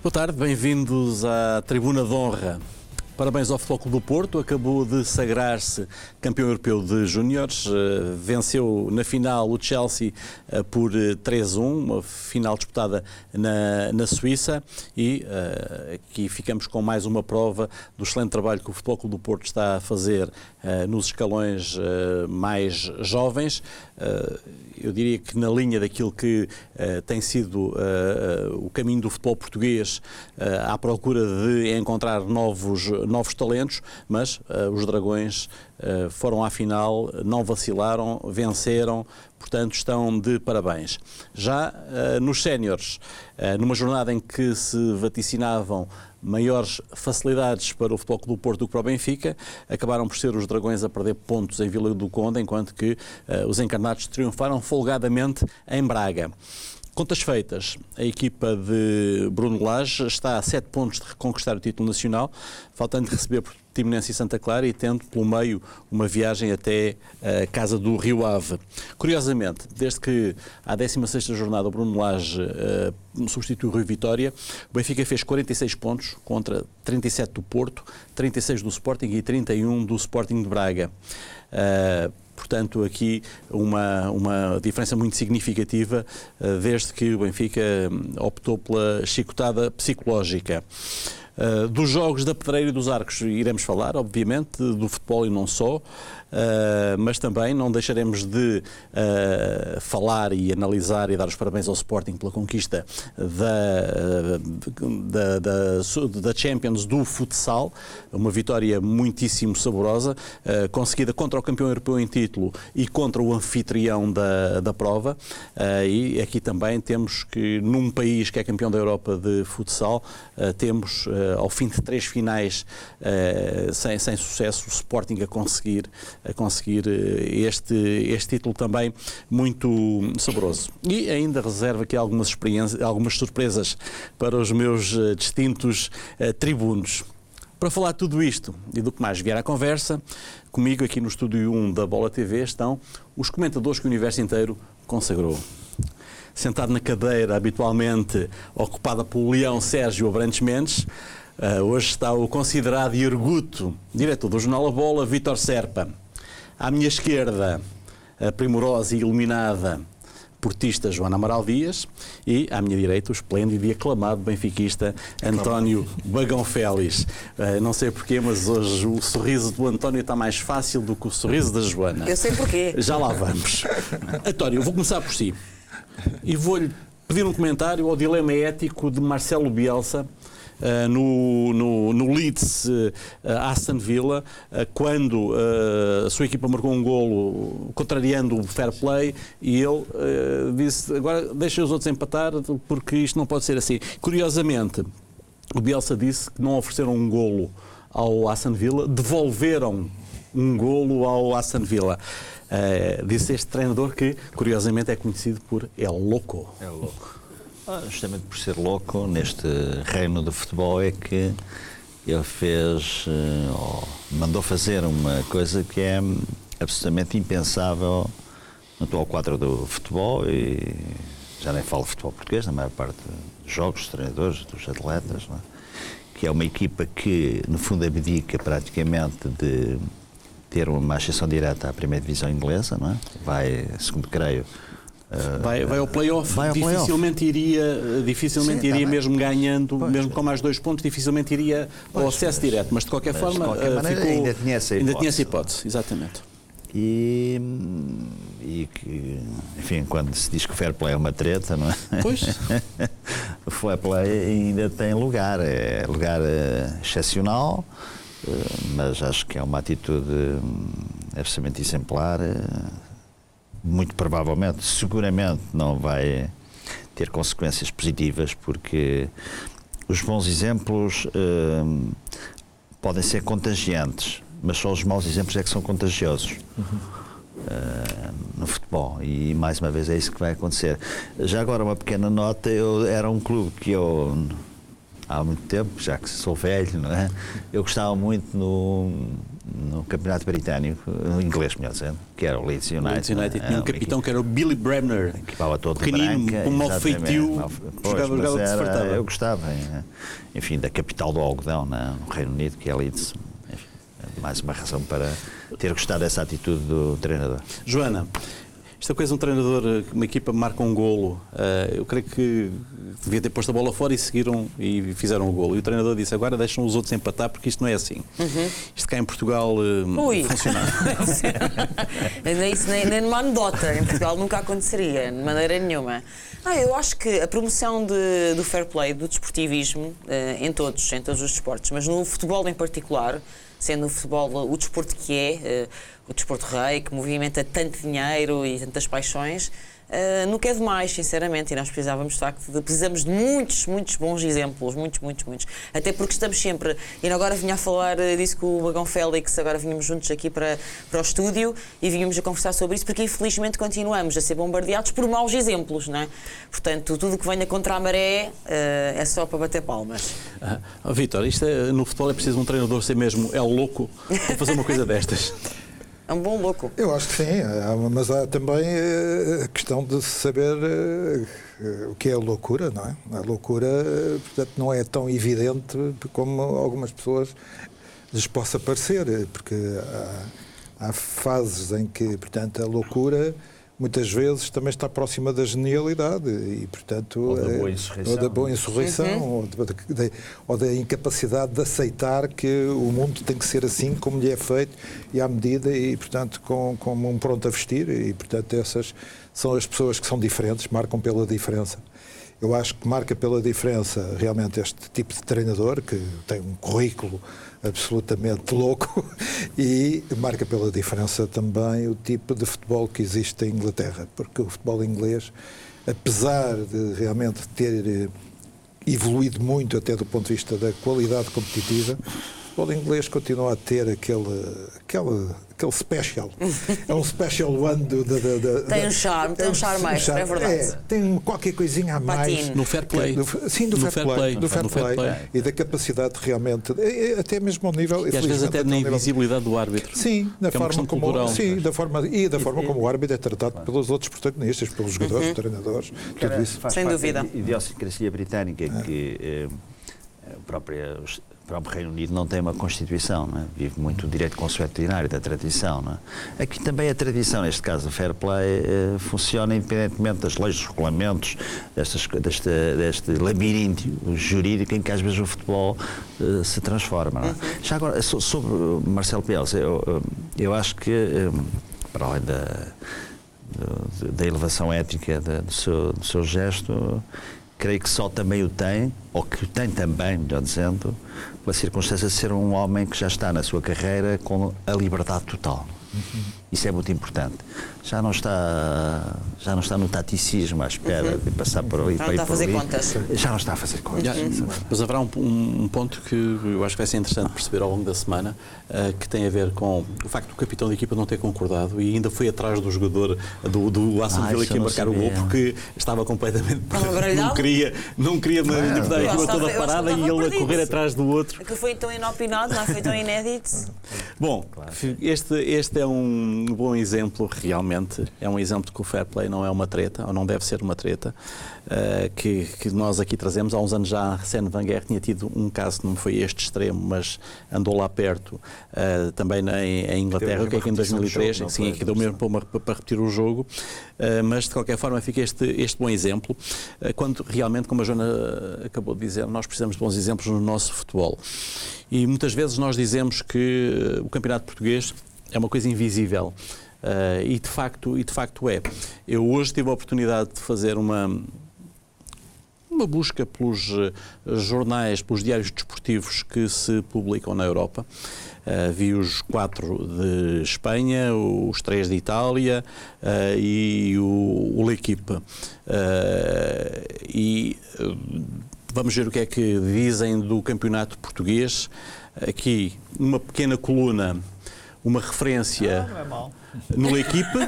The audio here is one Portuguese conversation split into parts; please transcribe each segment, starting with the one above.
Boa tarde, bem-vindos à Tribuna de Honra. Parabéns ao Futebol Clube do Porto, acabou de sagrar-se campeão europeu de júniores, venceu na final o Chelsea por 3-1, uma final disputada na Suíça, e aqui ficamos com mais uma prova do excelente trabalho que o Futebol Clube do Porto está a fazer nos escalões mais jovens. Eu diria que na linha daquilo que tem sido o caminho do futebol português, à procura de encontrar novos talentos, mas os Dragões foram à final, não vacilaram, venceram, portanto estão de parabéns. Já nos séniores, numa jornada em que se vaticinavam maiores facilidades para o Futebol Clube do Porto do que para o Benfica, acabaram por ser os Dragões a perder pontos em Vila do Conde, enquanto que os encarnados triunfaram folgadamente em Braga. Contas feitas, a equipa de Bruno Lage está a 7 pontos de reconquistar o título nacional, faltando de receber por Portimonense e Santa Clara e tendo pelo meio uma viagem até a casa do Rio Ave. Curiosamente, desde que à 16ª jornada o Bruno Lage substituiu o Rui Vitória, o Benfica fez 46 pontos contra 37 do Porto, 36 do Sporting e 31 do Sporting de Braga. Portanto, aqui uma diferença muito significativa desde que o Benfica optou pela chicotada psicológica. Dos jogos da Pedreira e dos Arcos iremos falar, obviamente, do futebol e não só, mas também não deixaremos de falar e analisar e dar os parabéns ao Sporting pela conquista da Champions do futsal, uma vitória muitíssimo saborosa, conseguida contra o campeão europeu em título e contra o anfitrião da prova, e aqui também temos que num país que é campeão da Europa de futsal, temos ao fim de 3 finais sem sucesso, o Sporting a conseguir este título também muito saboroso. E ainda reservo aqui algumas surpresas para os meus distintos tribunos. Para falar de tudo isto e do que mais vier à conversa, comigo aqui no Estúdio 1 da Bola TV estão os comentadores que o universo inteiro consagrou. Sentado na cadeira habitualmente ocupada pelo Leão Sérgio Abrantes Mendes, hoje está o considerado e erguto diretor do Jornal A Bola, Vítor Serpa. À minha esquerda, a primorosa e iluminada portista Joana Amaral Dias, e à minha direita o esplêndido e aclamado benfiquista António Bagão Félix. Não sei porquê, mas hoje o sorriso do António está mais fácil do que o sorriso da Joana. Eu sei porquê. Já lá vamos. António, eu vou começar por si e vou-lhe pedir um comentário ao dilema ético de Marcelo Bielsa no Leeds Aston Villa, quando a sua equipa marcou um golo contrariando o fair play e ele disse, agora deixa os outros empatar porque isto não pode ser assim. Curiosamente, o Bielsa disse que não ofereceram um golo ao Aston Villa, devolveram um golo ao Aston Villa. Disse este treinador que, curiosamente, é conhecido por El Loco. É o louco. Justamente por ser louco neste reino do futebol é que ele mandou fazer uma coisa que é absolutamente impensável no atual quadro do futebol, e já nem falo de futebol português, na maior parte dos jogos, dos treinadores, dos atletas, não é? Que é uma equipa que no fundo abdica praticamente de ter uma ascensão direta à primeira divisão inglesa, não é? Vai, segundo creio, vai ao play-off, dificilmente Sim, iria mesmo ganhando, pois, mesmo com mais 2 pontos, dificilmente iria ao acesso direto, mas de qualquer forma, ainda tinha essa hipótese, exatamente. E que, enfim, quando se diz que o fair play é uma treta, não é? Pois. O fair play ainda tem lugar, é lugar excepcional, mas acho que é uma atitude absolutamente exemplar. Muito provavelmente, seguramente não vai ter consequências positivas, porque os bons exemplos podem ser contagiantes, mas só os maus exemplos é que são contagiosos no futebol, e mais uma vez é isso que vai acontecer. Já agora uma pequena nota, era um clube que há muito tempo, já que sou velho, não é? Eu gostava muito no campeonato britânico, no inglês, melhor dizendo, que era o Leeds United. Leeds United tinha um capitão que era o Billy Bremner, equipava todo pequenino, branca, com um mau feitio, jogava que se fartava. Eu gostava, enfim, da capital do algodão no Reino Unido, que é Leeds. Enfim, mais uma razão para ter gostado dessa atitude do treinador. Joana, esta coisa, um treinador, uma equipa marca um golo, eu creio que devia ter posto a bola fora e seguiram e fizeram o golo. E o treinador disse, agora deixam os outros empatar porque isto não é assim. Isto cá em Portugal funciona. nem numa anedota, em Portugal nunca aconteceria, de maneira nenhuma. Eu acho que a promoção do fair play, do desportivismo, em todos os desportos, mas no futebol em particular, sendo o futebol o desporto que é, o desporto rei, que movimenta tanto dinheiro e tantas paixões, nunca é demais, sinceramente, e nós precisávamos precisamos de muitos bons exemplos, muitos, até porque estamos sempre, e agora vinha a falar disso com o Bagão Félix, agora vínhamos juntos aqui para o estúdio e vínhamos a conversar sobre isso, porque infelizmente continuamos a ser bombardeados por maus exemplos, não é? Portanto, tudo o que venha contra a maré é só para bater palmas. Vítor, isto no futebol é preciso um treinador ser mesmo louco para fazer uma coisa destas. É um bom louco. Eu acho que sim, mas há também a questão de saber o que é a loucura, não é? A loucura, portanto, não é tão evidente como algumas pessoas lhes possa parecer, porque há fases em que, portanto, a loucura muitas vezes também está próxima da genialidade e, portanto, ou da boa insurreição, ou da incapacidade de aceitar que o mundo tem que ser assim como lhe é feito e à medida e, portanto, como um pronto a vestir e, portanto, essas são as pessoas que são diferentes, marcam pela diferença. Eu acho que marca pela diferença realmente este tipo de treinador que tem um currículo absolutamente louco e marca pela diferença também o tipo de futebol que existe em Inglaterra, porque o futebol inglês, apesar de realmente ter evoluído muito até do ponto de vista da qualidade competitiva, o futebol inglês continua a ter aquele special. É um special one tem um charme, extra, é verdade. Tem qualquer coisinha a mais. Patino. No fair play. Do fair play. E da capacidade de realmente, até mesmo ao nível... E às vezes até na invisibilidade do árbitro. Sim, da forma como, cultural, da forma como o árbitro é tratado pelos outros protagonistas, pelos jogadores, treinadores, tudo isso. Sem dúvida. A idiosincrasia britânica que o próprio Reino Unido não tem uma Constituição, não é? Vive muito o direito consuetudinário da tradição. Não é? Aqui também a tradição, neste caso o fair play, funciona independentemente das leis, dos regulamentos, deste labirinto jurídico em que às vezes o futebol se transforma. Não é? Já agora, sobre Marcelo Bielsa, eu acho que, para além da elevação ética do seu gesto, creio que só também o tem, ou que o tem também, melhor dizendo, pela circunstância de ser um homem que já está na sua carreira com a liberdade total. Isso é muito importante. Já não está no taticismo à espera de passar por ali. Já não está a fazer contas. Já não está a fazer contas. Mas haverá um ponto que eu acho que vai ser interessante perceber ao longo da semana, que tem a ver com o facto do capitão da equipa não ter concordado e ainda foi atrás do jogador do Aston Villa que ia marcar o gol porque estava completamente não queria dar a equipa toda parada e ele a correr atrás do outro. Que foi tão inopinado, não foi tão inédito. Bom, este é um bom exemplo, realmente. É um exemplo que o fair play não é uma treta, ou não deve ser uma treta, que nós aqui trazemos. Há uns anos já, Arsène Wenger tinha tido um caso, não foi este extremo, mas andou lá perto, também em Inglaterra, que é que em 2003, sim, que deu mesmo para repetir o jogo. Mas, de qualquer forma, fica este bom exemplo, quando realmente, como a Joana acabou de dizer, nós precisamos de bons exemplos no nosso futebol. E muitas vezes nós dizemos que o campeonato português é uma coisa invisível. E de facto é. Eu hoje tive a oportunidade de fazer uma busca pelos jornais, pelos diários desportivos que se publicam na Europa. Vi os 4 de Espanha, os 3 de Itália e o L'Équipe. E vamos ver o que é que dizem do campeonato português. Aqui, uma pequena coluna, uma referência no L'Équipe,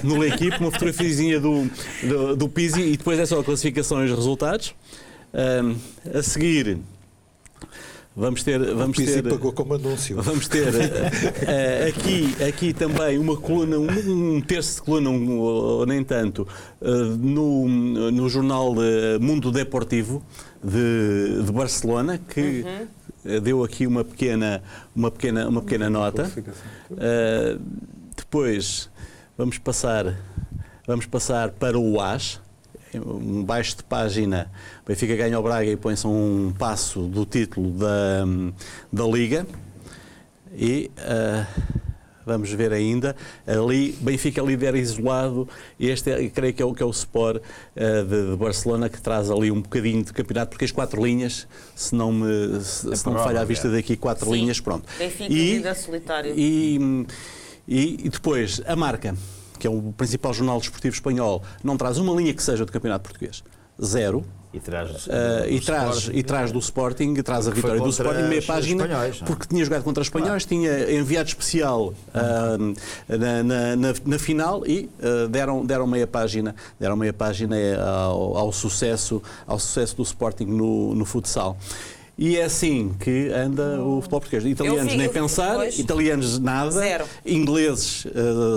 no L'Équipe, uma fotografiazinha do Pizzi e depois é só a classificação e os resultados. A seguir, Vamos ter pagou como anúncio. Vamos ter aqui também uma coluna, um terço de coluna, ou nem tanto, no jornal Mundo Deportivo de Barcelona, que deu aqui uma pequena nota. Depois vamos passar para o AS. Um baixo de página, Benfica ganha ao Braga e põe-se um passo do título da Liga. E vamos ver ainda, ali Benfica líder isolado. Este creio que é o Sport de Barcelona, que traz ali um bocadinho de campeonato, porque as 4 linhas, se não me falha a vista daqui, 4 linhas, pronto. Benfica líder solitário. E depois a Marca, que é o principal jornal desportivo espanhol, não traz uma linha que seja do campeonato português. 0. E traz do Sporting, traz a vitória do Sporting, meia página, porque tinha jogado contra os espanhóis, tinha enviado especial na final e deram meia página ao sucesso do Sporting no futsal. E é assim que anda o futebol português. Italianos nem pensar, italianos nada, 0. Ingleses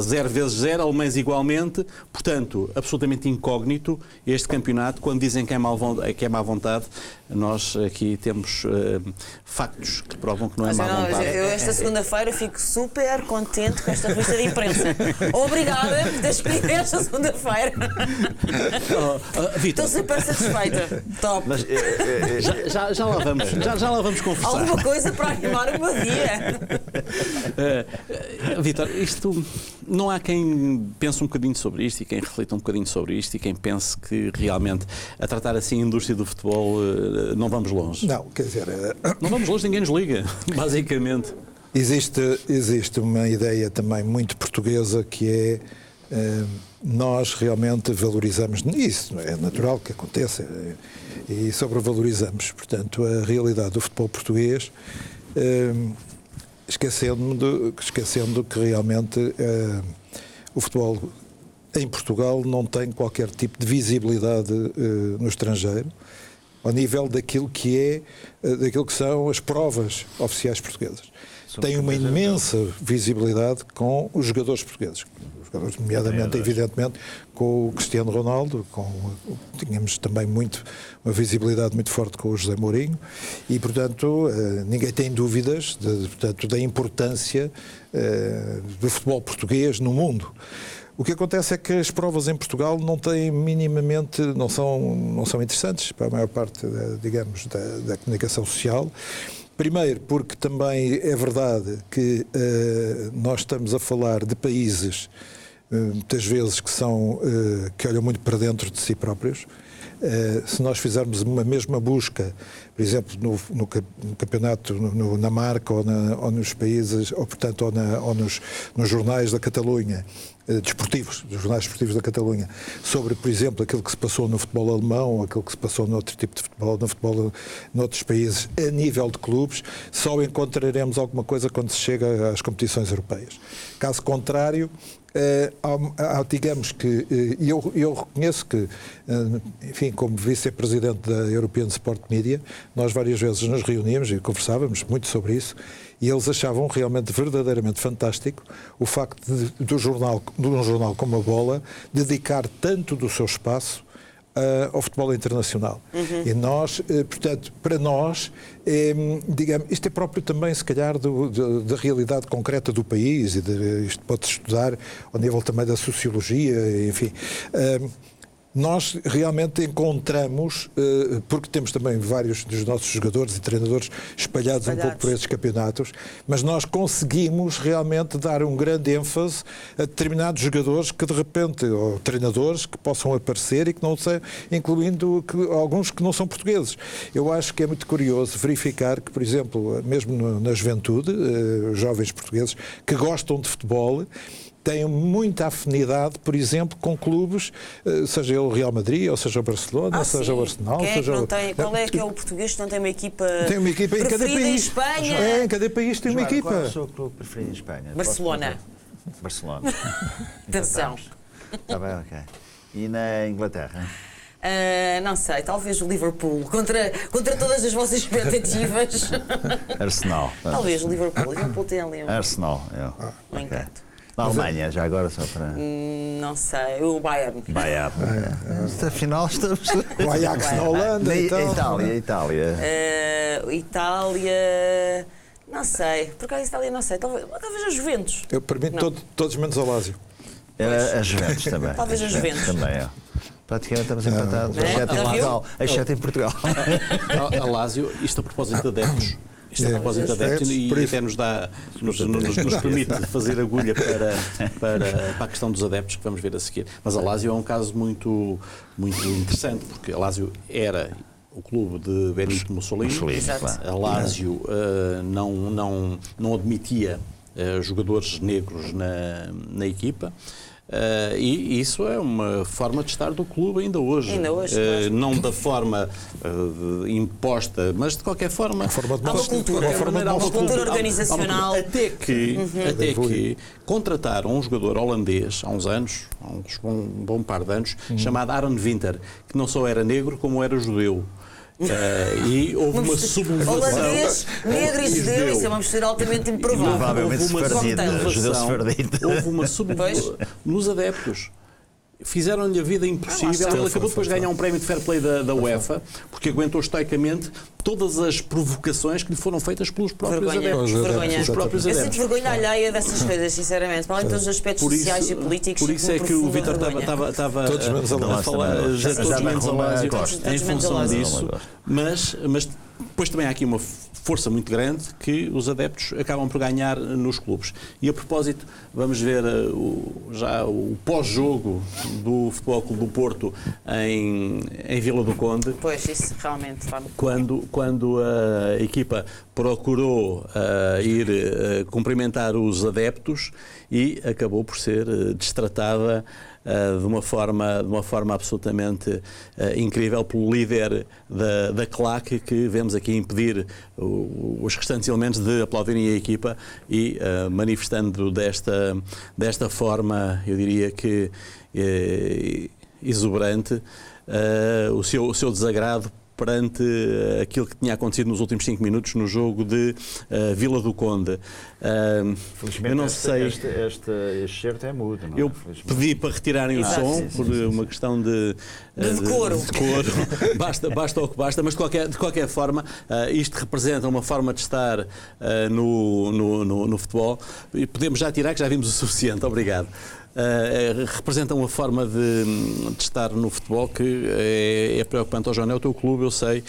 0 vezes 0, alemães igualmente. Portanto, absolutamente incógnito este campeonato. Quando dizem que é má vontade, nós aqui temos factos que provam que não é má vontade. Eu esta segunda-feira fico super contente com esta revista de imprensa. Obrigada por ter escolhido esta segunda-feira. Estou super satisfeita. Top. Mas, já lá vamos conversar. Alguma coisa para animar o meu dia. Vítor, isto não há quem pense um bocadinho sobre isto e quem reflita um bocadinho sobre isto e quem pense que realmente a tratar assim a indústria do futebol não vamos longe. Não, quer dizer... Não vamos longe, ninguém nos liga, basicamente. Existe uma ideia também muito portuguesa que é nós realmente valorizamos isso, é natural que aconteça e sobrevalorizamos, portanto, a realidade do futebol português, esquecendo que realmente o futebol em Portugal não tem qualquer tipo de visibilidade no estrangeiro, ao nível daquilo que são as provas oficiais portuguesas. Tem uma imensa visibilidade com os jogadores portugueses. Nomeadamente, evidentemente, com o Cristiano Ronaldo, tínhamos também uma visibilidade muito forte com o José Mourinho e, portanto, ninguém tem dúvidas da importância do futebol português no mundo. O que acontece é que as provas em Portugal não têm minimamente, não são interessantes para a maior parte, da comunicação social. Primeiro, porque também é verdade que nós estamos a falar de países, muitas vezes, que olham muito para dentro de si próprios. Se nós fizermos uma mesma busca, por exemplo, no campeonato, na Marca ou nos países, ou portanto, ou nos jornais da Catalunha, desportivos, dos jornais desportivos da Catalunha, sobre, por exemplo, aquilo que se passou no futebol alemão, ou aquilo que se passou noutro tipo de futebol, no futebol noutros países, a nível de clubes, só encontraremos alguma coisa quando se chega às competições europeias. Caso contrário, digamos que, eu reconheço que, enfim, como vice-presidente da European Sport Media, nós várias vezes nos reuníamos e conversávamos muito sobre isso, e eles achavam realmente verdadeiramente fantástico o facto de um jornal como a Bola dedicar tanto do seu espaço ao futebol internacional. E nós, portanto, para nós, digamos, isto é próprio também, se calhar, da realidade concreta do país, e isto pode-se estudar ao nível também da sociologia, enfim. Nós realmente encontramos, porque temos também vários dos nossos jogadores e treinadores espalhados um pouco por esses campeonatos, mas nós conseguimos realmente dar um grande ênfase a determinados jogadores que de repente, ou treinadores que possam aparecer e que não sei, incluindo alguns que não são portugueses. Eu acho que é muito curioso verificar que, por exemplo, mesmo na juventude, os jovens portugueses que gostam de futebol, têm muita afinidade, por exemplo, com clubes, seja ele o Real Madrid, ou seja o Barcelona, seja o Arsenal. Qual é que é o português que não tem uma equipa? Tem uma equipa em cada país. Em Espanha. Em cada país tem uma equipa. Qual é o seu clube preferido em Espanha? Barcelona. Barcelona. Atenção. Está bem, ok. E na Inglaterra? Não sei, talvez o Liverpool, contra todas as vossas expectativas. Arsenal. Talvez o Liverpool. O Liverpool tem ali Arsenal, um encanto. Na Alemanha, já agora só para... Não sei, o Bayern. Afinal estamos... O Ajax na Holanda e tal. Itália. Itália... Não sei, por causa da Itália não sei, talvez a Juventus. Eu permito todos menos ao Lásio. A Juventus também. Talvez a Juventus. Também, praticamente estamos empatados. Exceto em Portugal. A Lásio, isto a propósito de adeptos. Isto a propósito de adeptos e até nos permite fazer agulha para a questão dos adeptos que vamos ver a seguir. Mas a Lásio é um caso muito interessante, porque a Lásio era o clube de Benito Mussolini. A Lásio não admitia jogadores negros na equipa. E isso é uma forma de estar do clube ainda hoje. Claro. Não da forma imposta, mas de qualquer forma. Há uma cultura organizacional. Até que contrataram um jogador holandês há uns anos, um bom par de anos, chamado Aaron Winter, que não só era negro, como era judeu. E houve uma sublevação. Holandês, negro e judeu, isso é uma mistura altamente improvável. Provavelmente sefardita. Houve uma sublevação nos adeptos. Fizeram-lhe a vida impossível. Ele acabou depois de ganhar um prémio de fair play da UEFA, porque aguentou estoicamente todas as provocações que lhe foram feitas pelos próprios adeptos. Vergonha. Eu sinto vergonha alheia dessas coisas, sinceramente, para além de todos os aspectos sociais e políticos. Por isso é que o Vítor estava a falar, todos menos a Lásio, em função disso. Mas depois também há aqui uma força muito grande que os adeptos acabam por ganhar nos clubes. E a propósito, vamos ver já o pós-jogo do Futebol Clube do Porto em Vila do Conde. Pois, isso realmente. Quando a equipa procurou ir cumprimentar os adeptos e acabou por ser destratada de uma forma absolutamente incrível pelo líder da claque, que vemos aqui impedir os restantes elementos de aplaudirem a equipa e manifestando desta forma, eu diria que exuberante, o seu desagrado perante aquilo que tinha acontecido nos últimos 5 minutos no jogo de Vila do Conde. Felizmente eu não sei. Este certo é mudo. Não? Eu pedi para retirarem o som por uma questão de decoro. Basta o que basta, mas de qualquer forma isto representa uma forma de estar no futebol. E podemos já tirar, que já vimos o suficiente. Obrigado. Representa uma forma de estar no futebol que é preocupante. João, é o teu clube, eu sei.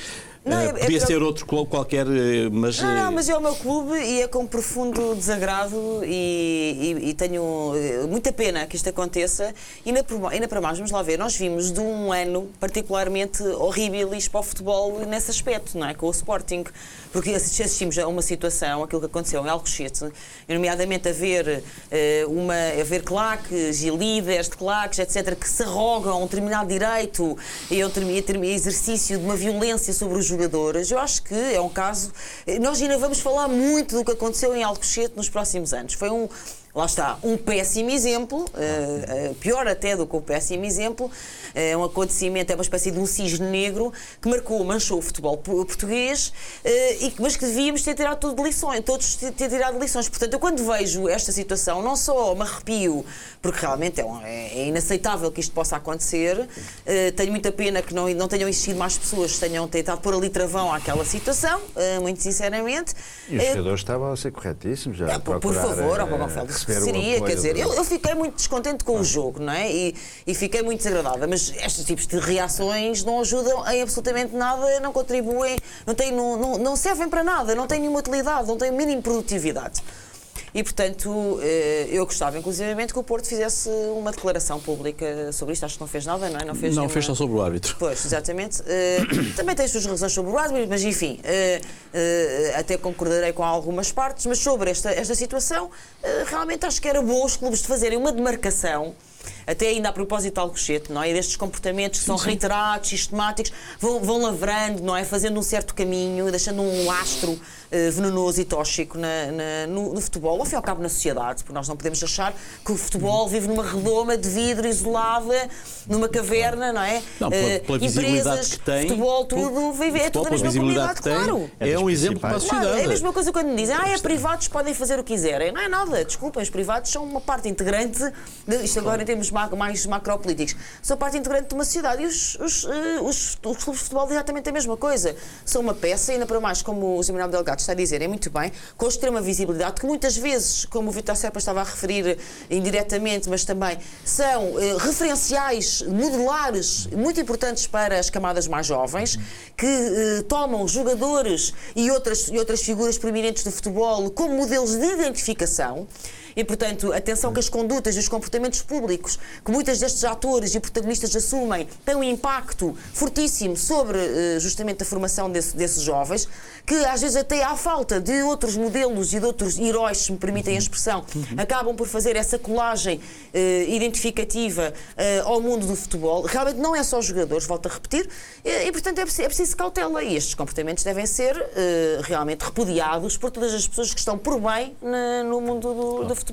Podia ser outro clube qualquer, mas... Não, mas é o meu clube e é com profundo desagrado e tenho muita pena que isto aconteça. E ainda para mais, vamos lá ver, nós vimos de um ano particularmente horrível para o futebol nesse aspecto, não é? Com o Sporting. Porque assistimos a uma situação, aquilo que aconteceu em Alcochete, nomeadamente a ver claques e líderes de claques, etc., que se arrogam um determinado direito e exercício de uma violência sobre os jogadores. Eu acho que é um caso... Nós ainda vamos falar muito do que aconteceu em Alcochete nos próximos anos. Foi lá está, um péssimo exemplo, pior até do que um péssimo exemplo, um acontecimento, é uma espécie de um cisne negro que manchou o futebol português, mas que devíamos ter tirado todos ter tirado lições. Portanto, eu quando vejo esta situação, não só me arrepio, porque realmente é inaceitável que isto possa acontecer, tenho muita pena que não tenham existido mais pessoas que tenham tentado pôr ali travão àquela situação, muito sinceramente. E os jogadores estavam a ser corretíssimos já. Por favor, ao Pagão Félix. Seria, quer dizer, eu fiquei muito descontente com o jogo, não é? E fiquei muito desagradável, mas estes tipos de reações não ajudam em absolutamente nada, não contribuem, não servem para nada, não têm nenhuma utilidade, não têm mínima produtividade. E, portanto, eu gostava, inclusivamente, que o Porto fizesse uma declaração pública sobre isto. Acho que não fez nada, não é? Não fez só sobre o árbitro. Pois, exatamente. Também tem as suas razões sobre o árbitro, mas, enfim, até concordarei com algumas partes, mas sobre esta situação, realmente acho que era bom os clubes de fazerem uma demarcação até ainda a propósito de Alcochete, não é? E destes comportamentos que são reiterados, sistemáticos, vão lavrando, não é? Fazendo um certo caminho, deixando um lastro venenoso e tóxico no futebol, ao fim e ao cabo na sociedade, porque nós não podemos achar que o futebol vive numa redoma de vidro isolada, numa caverna, não é? Não, pela visibilidade empresas, que tem, futebol, tudo, vive, é tudo a mesma comunidade, claro. É um exemplo para a sociedade. Claro, é a mesma coisa quando me dizem, privados podem fazer o que quiserem. Não é nada, desculpem, os privados são uma parte integrante, isto agora em termos mais macropolíticos, são parte integrante de uma sociedade e os clubes de futebol exatamente a mesma coisa. São uma peça, ainda para mais, como o José Manuel Delgado está a dizer, é muito bem, com extrema visibilidade, que muitas vezes, como o Vítor Serpa estava a referir indiretamente, mas também, são referenciais modelares muito importantes para as camadas mais jovens, que tomam jogadores e outras figuras proeminentes do futebol como modelos de identificação. E, portanto, atenção que as condutas e os comportamentos públicos que muitos destes atores e protagonistas assumem têm um impacto fortíssimo sobre justamente a formação desses jovens, que às vezes até à falta de outros modelos e de outros heróis, se me permitem a expressão, acabam por fazer essa colagem identificativa ao mundo do futebol. Realmente não é só os jogadores, volto a repetir, e portanto é preciso cautela, e estes comportamentos devem ser realmente repudiados por todas as pessoas que estão por bem no mundo do futebol.